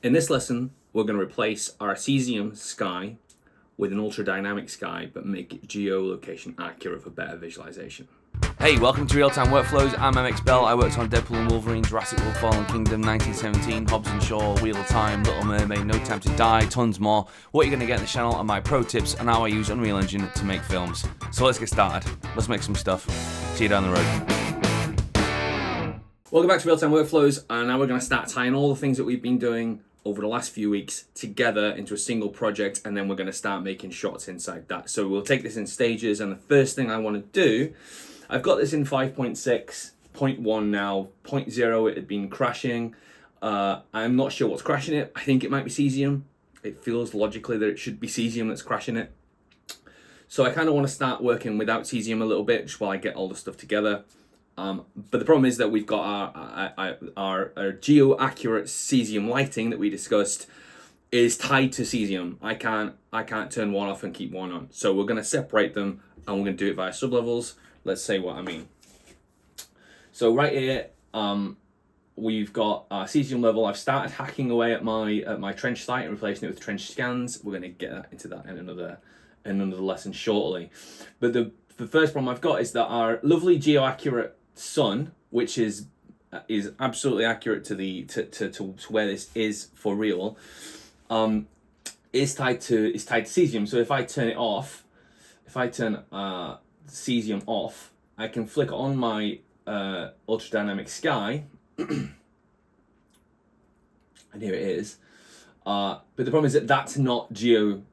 In this lesson, we're going to replace our Cesium Sky with an ultra-dynamic sky, but make it geolocation accurate for better visualization. Hey, welcome to Real-Time Workflows. I'm MX Bell. I worked on Deadpool and Wolverine, Jurassic World Fallen Kingdom, 1917, Hobbs and Shaw, Wheel of Time, Little Mermaid, No Time to Die, tons more. What you're going to get on the channel are my pro tips and how I use Unreal Engine to make films. So let's get started. Let's make some stuff. See you down the road. Welcome back to Real-Time Workflows, and now we're going to start tying all the things that we've been doing over the last few weeks together into a single project, and then we're going to start making shots inside that. So we'll take this in stages, and the first thing I want to do, I've got this in 5.6.1 now. 0.0 it had been crashing. I'm not sure what's crashing it. I think it might be Cesium. It feels logically that it should be Cesium that's crashing it. So I kind of want to start working without Cesium a little bit just while I get all the stuff together. But the problem is that we've got our Geo-Accurate Cesium lighting that we discussed is tied to Cesium. I can't turn one off and keep one on. So we're going to separate them, and we're going to do it via sublevels. Let's say what I mean. So right here, we've got our Cesium level. I've started hacking away at my trench site and replacing it with trench scans. We're going to get into that in another lesson shortly. But the first problem I've got is that our lovely Geo-Accurate Sun, which is absolutely accurate to where this is for real, is tied to Cesium. So if I turn it off, Cesium off, I can flick on my ultra dynamic sky, and here it is. But the problem is that that's not geolocation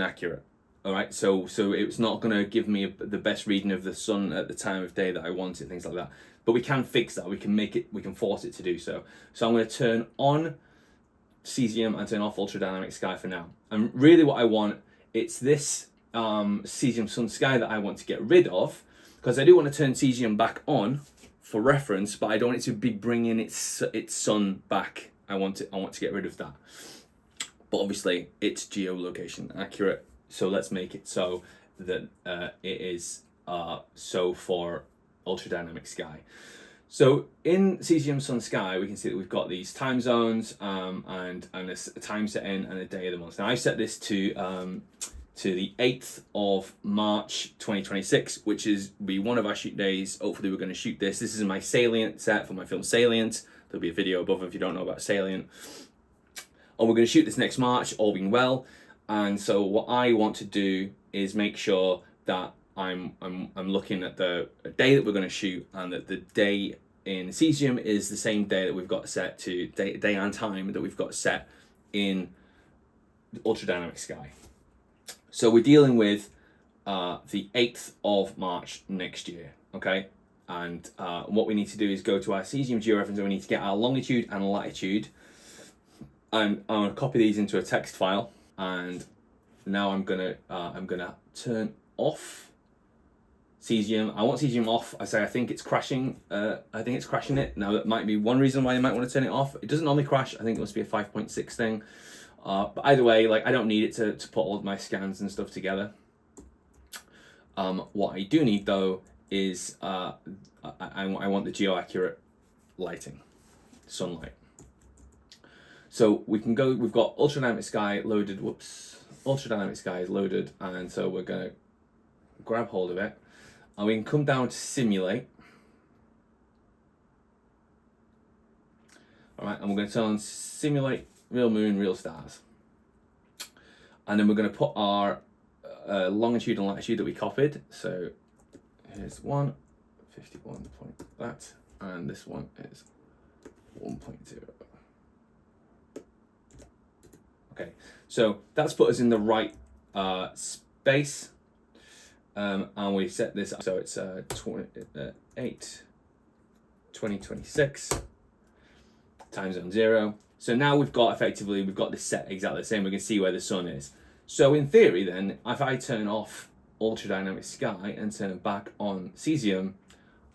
accurate. All right, so it's not going to give me the best reading of the sun at the time of day that I want it, things like that. But we can fix that. We can force it to do so. So I'm going to turn on Cesium and turn off ultra dynamic sky for now. And really, what I want, it's this Cesium Sun&Sky that I want to get rid of, because I do want to turn Cesium back on for reference, but I don't want it to be bringing its sun back. I want to get rid of that. But obviously, it's geolocation accurate. So let's make it so that it is so for ultra dynamic sky. So in Cesium Sun&Sky, we can see that we've got these time zones and a time setting and a day of the month. Now I set this to the 8th of March 2026, which is be one of our shoot days. Hopefully we're going to shoot this. This is my SALIENT set for my film SALIENT. There'll be a video above if you don't know about SALIENT. And we're going to shoot this next March, all being well. And so what I want to do is make sure that I'm looking at the day that we're going to shoot, and that the day in Cesium is the same day that we've got set to day and time that we've got set in ultra dynamic sky. So we're dealing with the 8th of March next year, okay? And what we need to do is go to our Cesium georeference, and we need to get our longitude and latitude, and I'm going to copy these into a text file. And now I'm gonna turn off Cesium. I want Cesium off. I think it's crashing. I think it's crashing it. Now that might be one reason why you might want to turn it off. It doesn't normally crash. I think it must be a 5.6 thing. But either way, like I don't need it to put all of my scans and stuff together. What I do need though is I want the Geo-Accurate lighting, sunlight. So we can go, we've got ultra dynamic sky loaded, ultra dynamic sky is loaded, and so we're going to grab hold of it, and we can come down to simulate. All right, and we're going to turn on simulate real moon, real stars. And then we're going to put our longitude and latitude that we copied. So here's 51 point that, and this one is 1.0. Okay, so that's put us in the right space, and we set this up so it's 2026 time zone 0. So now we've got this set exactly the same. We can see where the sun is. So in theory, then, if I turn off ultra dynamic sky and turn it back on Cesium,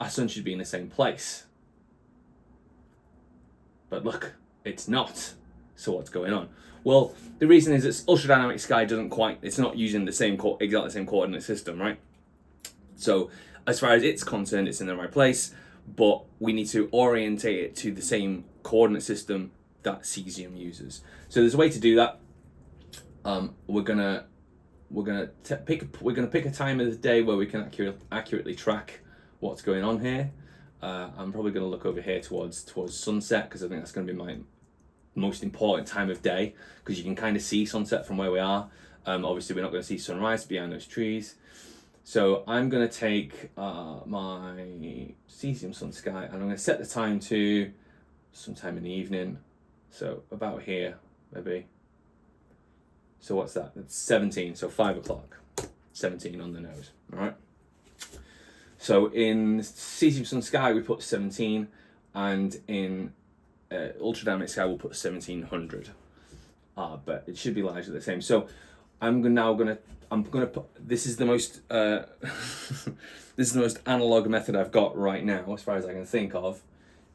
our sun should be in the same place. But look, it's not. So what's going on? Well, the reason is that ultra dynamic sky it's not using the same exactly the same coordinate system, right? So as far as it's concerned, it's in the right place, but we need to orientate it to the same coordinate system that Cesium uses. So there's a way to do that. We're gonna pick a time of the day where we can accurately track what's going on here. I'm probably gonna look over here towards sunset, because I think that's gonna be my most important time of day, because you can kind of see sunset from where we are. Obviously we're not going to see sunrise behind those trees. So I'm going to take my Cesium Sun&Sky, and I'm going to set the time to sometime in the evening. So about here, maybe. So what's that? It's 17, so 5 o'clock. 17 on the nose, all right? So in Cesium Sun&Sky we put 17, and in Ultra Dynamic Sky we'll put 1700. But it should be largely the same. So I'm gonna put, this is the most this is the most analog method I've got right now, as far as I can think of,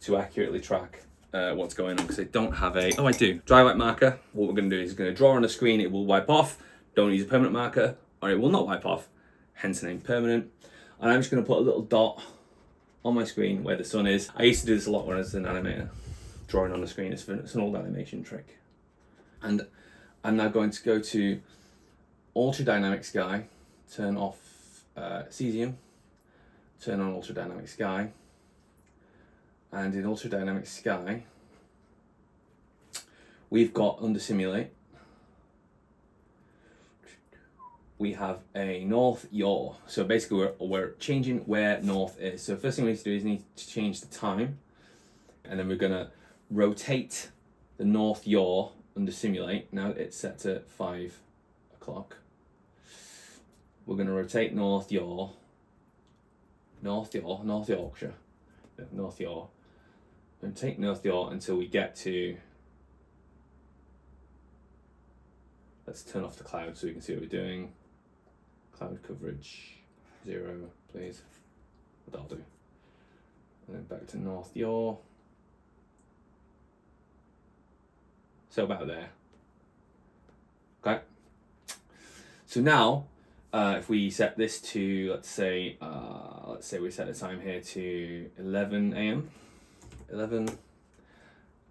to accurately track what's going on, because I don't have a, I do, dry white marker. What we're gonna do is gonna draw on the screen, it will wipe off. Don't use a permanent marker, or it will not wipe off, hence the name permanent. And I'm just gonna put a little dot on my screen where the sun is. I used to do this a lot when I was an animator, drawing on the screen. It's an old animation trick. And I'm now going to go to Ultra Dynamic Sky, turn off Cesium, turn on Ultra Dynamic Sky, and in Ultra Dynamic Sky we've got under Simulate, we have a North Yaw. So basically we're changing where north is. So first thing we need to do is need to change the time, and then we're gonna rotate the North Yaw under Simulate. Now it's set to 5 o'clock. We're gonna rotate North Yaw, North Yorkshire, North Yaw. And take North Yaw until we get to, let's turn off the cloud so we can see what we're doing. Cloud coverage 0, please. That'll do. And then back to North Yaw. So about there. Okay. So now, if we set this to, let's say we set the time here to 11 a.m. 11,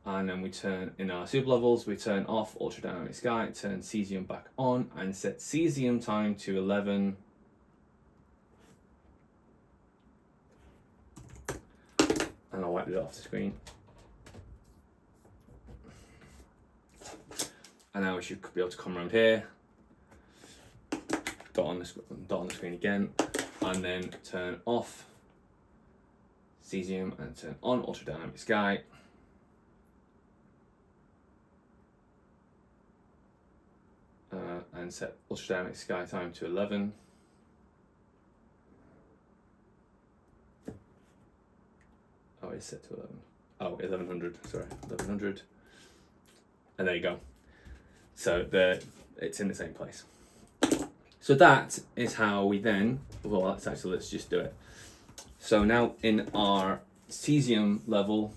and then we turn, in our Sublevels, we turn off Ultra Dynamic Sky, turn Cesium back on, and set Cesium time to 11. And I'll wipe it off the screen. And now we should be able to come around here, dot on the screen again, and then turn off Cesium and turn on Ultra Dynamic Sky. And set Ultra Dynamic Sky time to 11. Oh, it's set to 11. Oh, 1100, sorry, 1100. And there you go. So it's in the same place. So that is how we then, well, that's actually, let's just do it. So now in our Cesium level,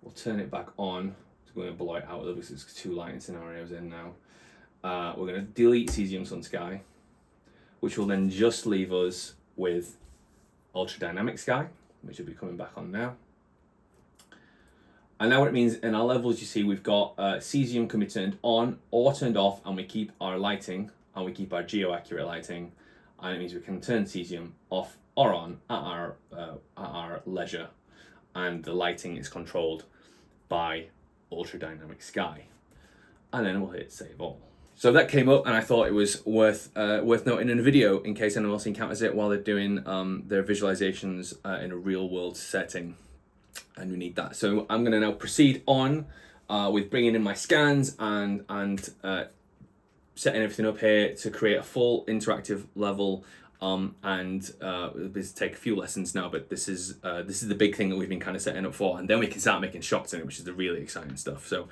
we'll turn it back on. We're going to blow it out because it's 2 lighting scenarios in now. We're going to delete Cesium Sun&Sky, which will then just leave us with Ultra Dynamic Sky, which will be coming back on now. And now what it means in our levels, you see we've got Cesium can be turned on or turned off, and we keep our lighting, and we keep our Geo-Accurate lighting, and it means we can turn Cesium off or on at our leisure, and the lighting is controlled by Ultra Dynamic Sky. And then we'll hit Save All. So that came up, and I thought it was worth noting in a video in case anyone else encounters it while they're doing their visualizations in a real world setting, and we need that. So I'm going to now proceed on with bringing in my scans and setting everything up here to create a full interactive level. This take a few lessons now, but this is the big thing that we've been kind of setting up for, and then we can start making shots in it, which is the really exciting stuff. So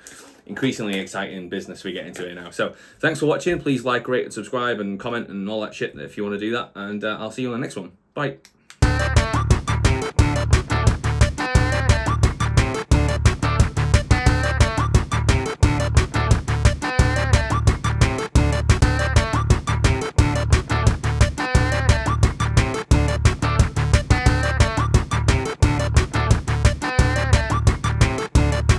increasingly exciting business we get into it now. So thanks for watching. Please like, rate, and subscribe, and comment, and all that shit if you want to do that. And I'll see you on the next one. Bye.